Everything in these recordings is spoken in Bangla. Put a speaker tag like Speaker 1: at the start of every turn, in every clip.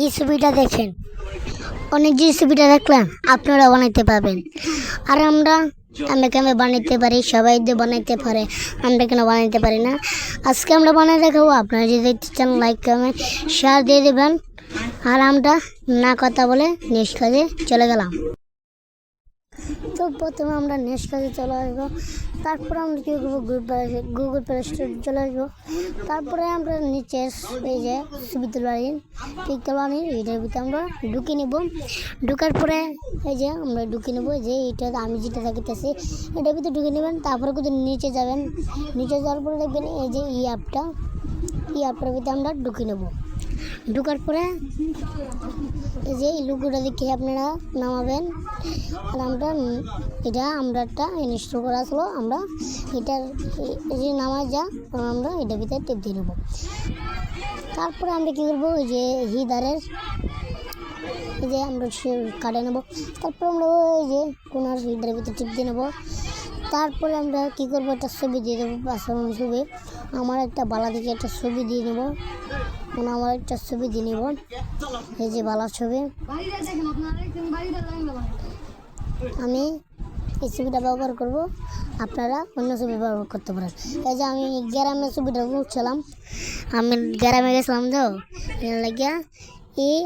Speaker 1: এই ছবিটা দেখেন, অনেক যে ছবিটা দেখলাম আপনারা বানাইতে পারবেন। আর আমরা কেন বানাইতে পারি, সবাই তো বানাইতে পারে, আমরা কেন বানাইতে পারি না? আজকে আমরা বানাই দেখাবো। আপনারা যদি দেখতে চান লাইক কমেন্ট শেয়ার দিয়ে দেবেন। আর আমরা না কথা বলে নেক্সট কাজে চলে গেলাম। তো প্রথমে আমরা নেক্সট কাজে চলে আসবো। তারপরে আমরা কী করবো, গুগল প্লে স্টোরে চলে আসবো। তারপরে আমরা নিচে এই যে ছবি তোলার এটার ভিতরে আমরা ঢুকে নেব। ঢুকার পরে এই যে আমরা ঢুকে নেবো, যে এটা আমি যেটা দেখাতেছি এটার ভিতরে ঢুকে নেবেন। তারপরে কিন্তু নিচে যাবেন, নিচে যাওয়ার পরে দেখবেন এই যে এই অ্যাপটার ভিতরে আমরা ঢুকে নেব। ঢুকার পরে এই যে এই লোগোটা দেখে আপনারা নামাবেন। আর আমরা একটা ইনস্টল করা আসলো, আমরা এটার এই যে নামাজ আমরা এটার ভিতরে টিপ দিয়ে নেব। তারপরে আমরা কী করবো, এই যে হিদারের এই যে আমরা কাটে নেব। তারপর আমরা ওই যে কোনার হিদারের ভিতরে টিপ দিয়ে নেবো। তারপরে আমরা কী করবো, একটা ছবি দিয়ে দেবো, পাশাপাশি ছবি আমার একটা বালা দিকে একটা ছবি দিয়ে নেবো। আমার একটা ছবি দিয়ে নেব, এই যে বালার ছবি। আমি এই ছবিটা ব্যবহার করব, আপনারা অন্য ছবি ব্যবহার করতে পারেন। এই যে আমি গ্রামের ছবিটা তুলছিলাম, আমি গ্রামে গেছিলাম তো লাগিয়া এই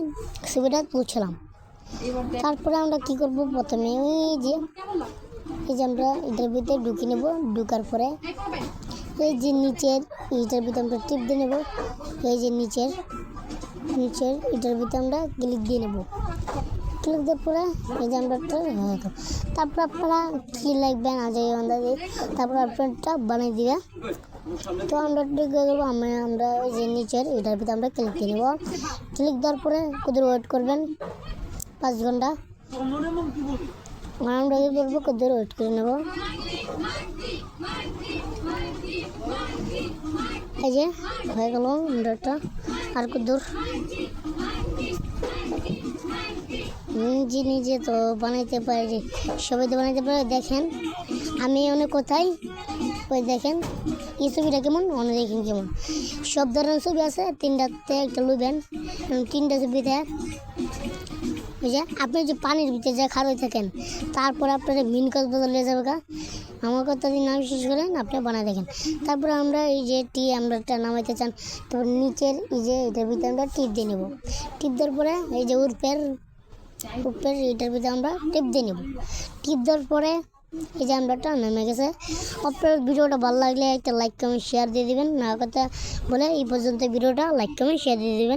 Speaker 1: ছবিটা তুলছিলাম। তারপরে আমরা কী করব, প্রথমে এই যে আমরা এটার ভিতরে ঢুকে নেব। ঢুকার পরে এই যে নিচের এটার ভিতরে আমরা টিপ দিয়ে নেব। এই যে নিচের এটার ভিতরে আমরা ক্লিক দিয়ে নেব। ক্লিক দেওয়ার পরে এই যে আমরা তারপর আপনারা কী লাগবেন আজ এই আন্দাজে, তারপর আপনারটা বানিয়ে দিবে। তো আমরা করবো, আমরা ওই যে নিচের এটার ভিতরে আমরা ক্লিক দিয়ে নেব। ক্লিক দেওয়ার পরে কত ওয়েট করবেন 5 ঘন্টা। আমরা কী করবো, কত ওয়েট করে নেব। এই যে হয়ে গেল আমরাটা। আর কদ্দূর নিজে তো বানাইতে পারি, সবাই তো বানাইতে পারে। দেখেন আমি অনেক কোথায় ওই দেখেন এই ছবিটা কেমন, অনেক দেখেন কেমন। সব ধরনের ছবি আছে, 3টাতে একটা লুবেন, 3টা ছবিতে। ওই যে আপনি যে পানির ভিতরে যা খারই থাকেন, তারপরে আপনার মিন কাজ বদলে যাবে গা। আমার কথা যদি না বিশেষ করেন আপনি বানায় দেখেন। তারপরে আমরা এই যে আমরা নামাইতে চান, তারপর নিচের এই যে এটার ভিতরে আমরা টিপ দিয়ে নেব। টিপ দেওয়ার পরে এই যে উপের এটার ভিতরে আমরা টিপ দিয়ে নেব। টিপ দেওয়ার পরে এই যে আমরা নেমে গেছে। আপনার ভিডিওটা ভালো লাগলে একটা লাইক কমেন্ট শেয়ার দিয়ে দেবেন। না কথা বলে এই পর্যন্ত ভিডিওটা লাইক কমেন্ট শেয়ার দিয়ে দেবেন।